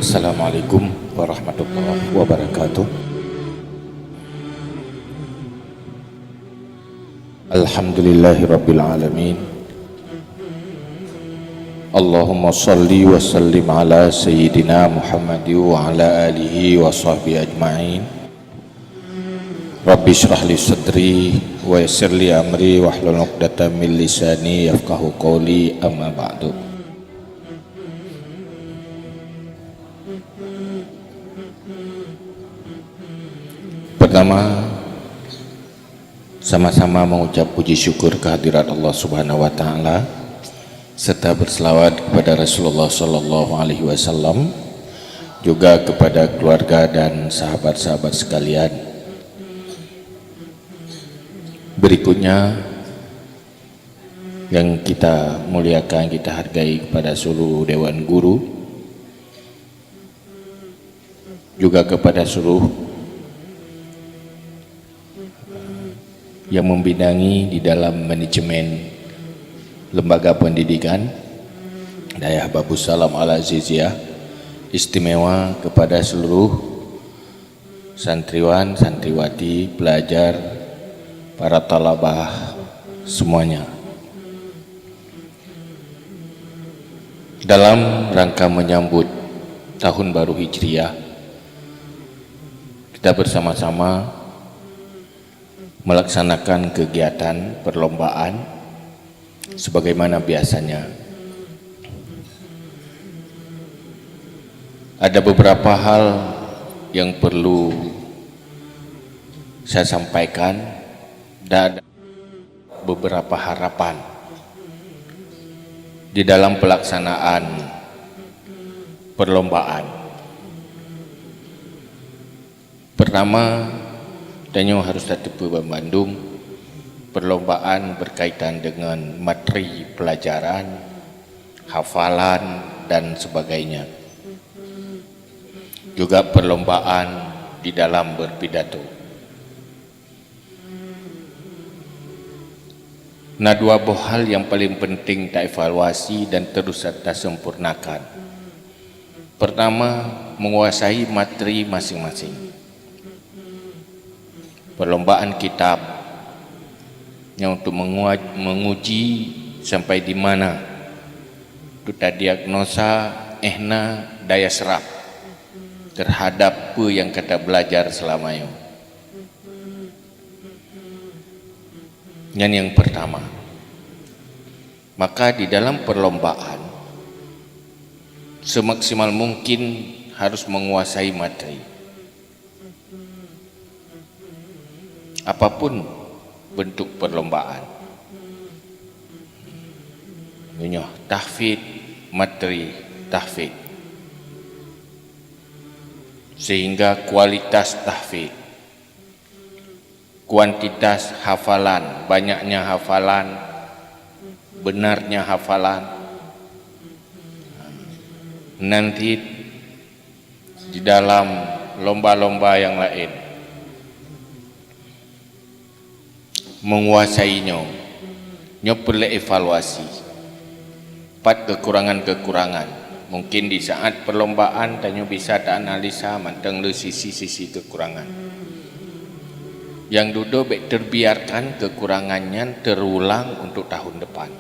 Assalamualaikum warahmatullahi wabarakatuh. Alhamdulillahi rabbil alamin. Allahumma salli wa sallim ala sayyidina Muhammad wa ala alihi wa sahbihi ajma'in. Rabbi shrah li sadri wa yassir li amri wahlul 'uqdatam min lisani yafqahu qawli, amma ba'du. Pertama, sama-sama mengucap puji syukur kehadirat Allah Subhanahu wa taala serta berselawat kepada Rasulullah sallallahu alaihi wasallam, juga kepada keluarga dan sahabat-sahabat sekalian. Berikutnya yang kita muliakan, kita hargai kepada seluruh Dewan Guru, juga kepada seluruh yang membidangi di dalam manajemen lembaga pendidikan Dayah Babu Salam Al-Aziziyah, istimewa kepada seluruh santriwan, santriwati, pelajar, para talabah semuanya. Dalam rangka menyambut tahun baru Hijriah, kita bersama-sama melaksanakan kegiatan perlombaan sebagaimana biasanya. Ada beberapa hal yang perlu saya sampaikan dan ada beberapa harapan di dalam pelaksanaan perlombaan. Pertama, Danyo harus tetap Bandung, perlombaan berkaitan dengan materi pelajaran, hafalan dan sebagainya. Juga perlombaan di dalam berpidato. Nah, dua hal yang paling penting kita evaluasi dan terus kita sempurnakan. Pertama, menguasai materi masing-masing. Perlombaan kitab yang untuk menguji sampai di mana kita diagnosa daya serap terhadap apa yang kita belajar selama ini. Yang pertama, maka di dalam perlombaan semaksimal mungkin harus menguasai materi. Apapun bentuk perlombaan, tahfidz, materi tahfidz, sehingga kualitas tahfidz, kuantitas hafalan, banyaknya hafalan, benarnya hafalan, nanti di dalam lomba-lomba yang lain menguasainya, perlu evaluasi. 4 kekurangan-kekurangan. Mungkin di saat perlombaan tanyo bisa analisa manteng le sisi-sisi kekurangan. Yang duduk baik terbiarkan kekurangannya terulang untuk tahun depan.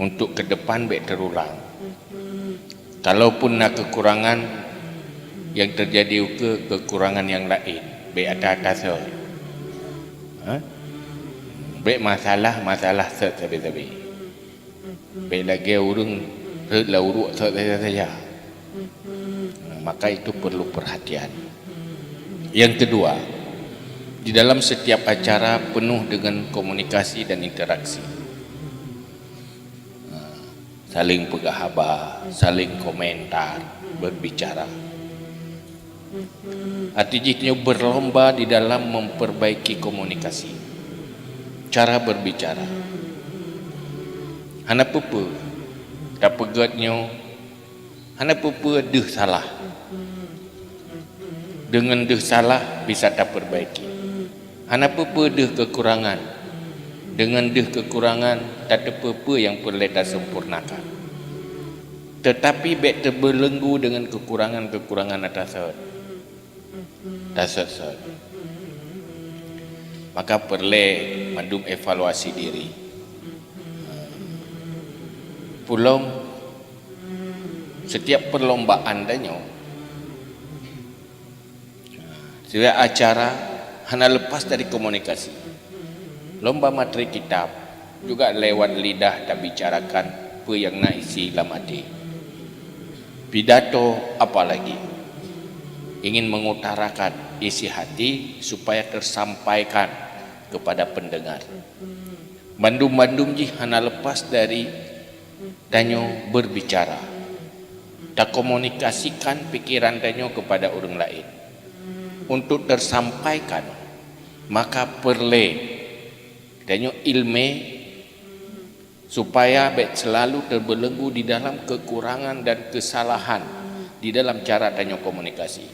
Untuk ke depan baik terulang. Kalaupun nak kekurangan yang terjadi kekurangan yang lain, baik atas baik masalah tapi baik lagi urung uruk saja, maka itu perlu perhatian. Yang kedua, di dalam setiap acara penuh dengan komunikasi dan interaksi, saling pegahaba, saling komentar, berbicara. Artinya berlomba di dalam memperbaiki komunikasi, cara berbicara. Hana pupu, tak pegatnya, hana pupu ada salah. Dengan deh salah bisa tak perbaiki. Hanapa deh kekurangan. Dengan deh kekurangan tak ada apa yang perlu dah sempurnakan. Tetapi bek terbelenggu dengan kekurangan-kekurangan atas dasar. Maka perlu mandum evaluasi diri. Pulang setiap perlombaan danyo, setiap acara hanya lepas dari komunikasi. Lomba materi kitab juga lewat lidah tak bicarakan apa yang nak isi dalam hati. Pidato apalagi ingin mengutarakan isi hati supaya tersampaikan kepada pendengar. Bandum-bandum ji hanya lepas dari danyo berbicara, tak komunikasikan pikiran danyo kepada orang lain. Untuk tersampaikan, maka perlu danyo ilmu supaya selalu terbelenggu di dalam kekurangan dan kesalahan di dalam cara danyo komunikasi.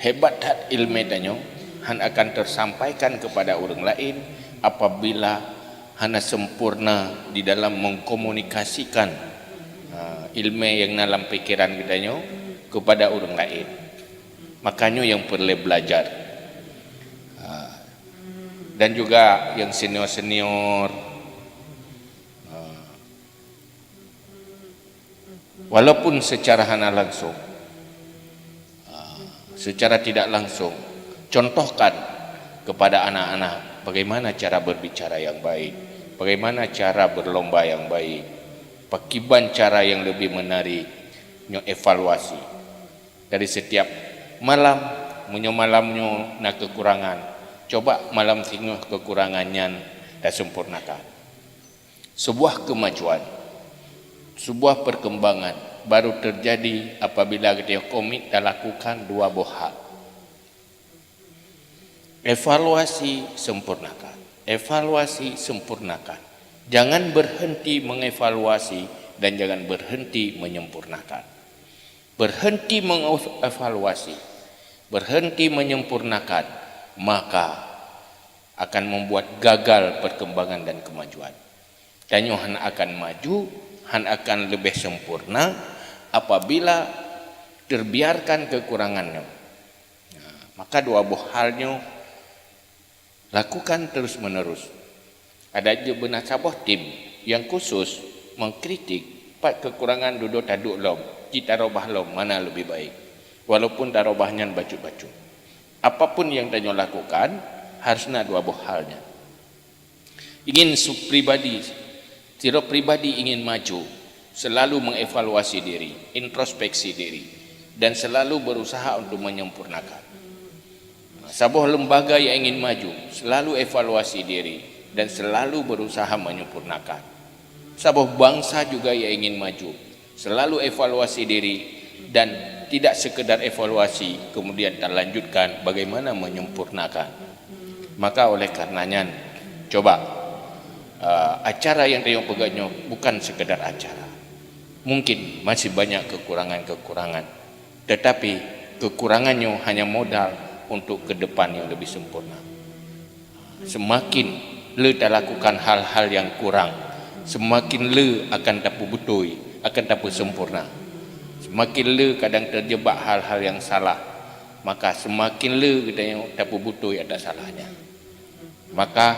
Hebat dat ilmu danyo han akan tersampaikan kepada orang lain apabila hana sempurna di dalam mengkomunikasikan ilmu yang dalam pikiran danyo kepada orang lain. Makanya yang perlu belajar. Dan juga yang senior-senior, walaupun secara hana langsung, secara tidak langsung, contohkan kepada anak-anak bagaimana cara berbicara yang baik, bagaimana cara berlomba yang baik, pakiban cara yang lebih menarik, nyo evaluasi dari setiap malam, malamnyo nak kekurangan. Coba malam tengok kekurangannya dan sempurnakan. Sebuah kemajuan, sebuah perkembangan baru terjadi apabila kita komit dan lakukan dua buah hal. Evaluasi, sempurnakan. Evaluasi, sempurnakan. Jangan berhenti mengevaluasi dan jangan berhenti menyempurnakan. Berhenti mengevaluasi, berhenti menyempurnakan, maka akan membuat gagal perkembangan dan kemajuan. Dan han akan maju, han akan lebih sempurna apabila terbiarkan kekurangannya. Maka dua buah halnya lakukan terus menerus. Ada juga nasabah tim yang khusus mengkritik pak kekurangan duduk taduk lom, kita robah lom mana lebih baik. Walaupun darobahnya baju-baju. Apapun yang danyo lakukan harusnya dua buah halnya. Ingin pribadi, siro pribadi ingin maju, selalu mengevaluasi diri, introspeksi diri, dan selalu berusaha untuk menyempurnakan. Sebuah lembaga yang ingin maju, selalu evaluasi diri dan selalu berusaha menyempurnakan. Sebuah bangsa juga yang ingin maju, selalu evaluasi diri dan tidak sekedar evaluasi kemudian terlanjutkan bagaimana menyempurnakan. Maka oleh karenanya coba acara yang tayong pegaknya bukan sekedar acara. Mungkin masih banyak kekurangan-kekurangan, tetapi kekurangannya hanya modal untuk ke depan yang lebih sempurna. Semakin le tak lakukan hal-hal yang kurang, semakin le akan dapat betul, akan dapat sempurna. Semakin le kadang terjebak hal-hal yang salah, maka semakin le kita yang dapat betul ada salahnya. Maka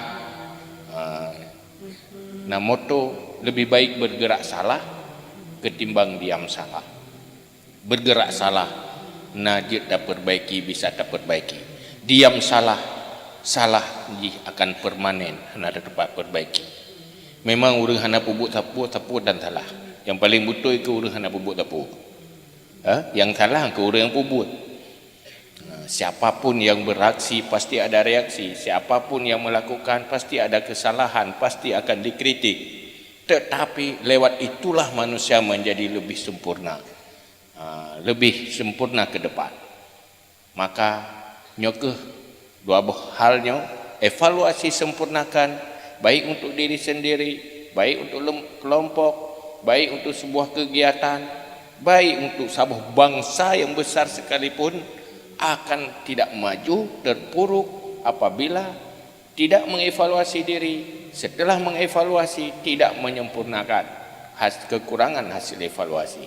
moto lebih baik bergerak salah ketimbang diam salah. Bergerak salah najib tak perbaiki bisa tak perbaiki. Diam salah akan permanen hana ada tempat perbaiki. Memang urang hana pubuk tapu dan salah. Yang paling betul itu urang hana pubuk tapu. Yang salah ke urang yang pubuk. Siapapun yang beraksi pasti ada reaksi. Siapapun yang melakukan pasti ada kesalahan, pasti akan dikritik. Tetapi lewat itulah manusia menjadi lebih sempurna. Lebih sempurna ke depan. Maka nyokeh dua buah halnya, evaluasi sempurnakan, baik untuk diri sendiri, baik untuk kelompok, baik untuk sebuah kegiatan, baik untuk sebuah bangsa yang besar sekalipun akan tidak maju, terpuruk apabila tidak mengevaluasi diri, setelah mengevaluasi tidak menyempurnakan kekurangan hasil evaluasi.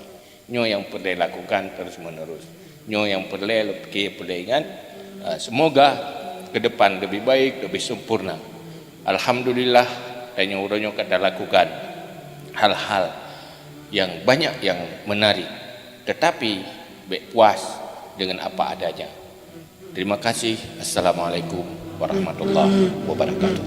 Nyo yang perlu lakukan terus menerus, nyo yang perlu ingat, semoga ke depan lebih baik, lebih sempurna. Alhamdulillah, dan yang udah kita lakukan hal-hal yang banyak yang menarik, tetapi puas dengan apa adanya. Terima kasih. Assalamualaikum warahmatullahi wabarakatuh.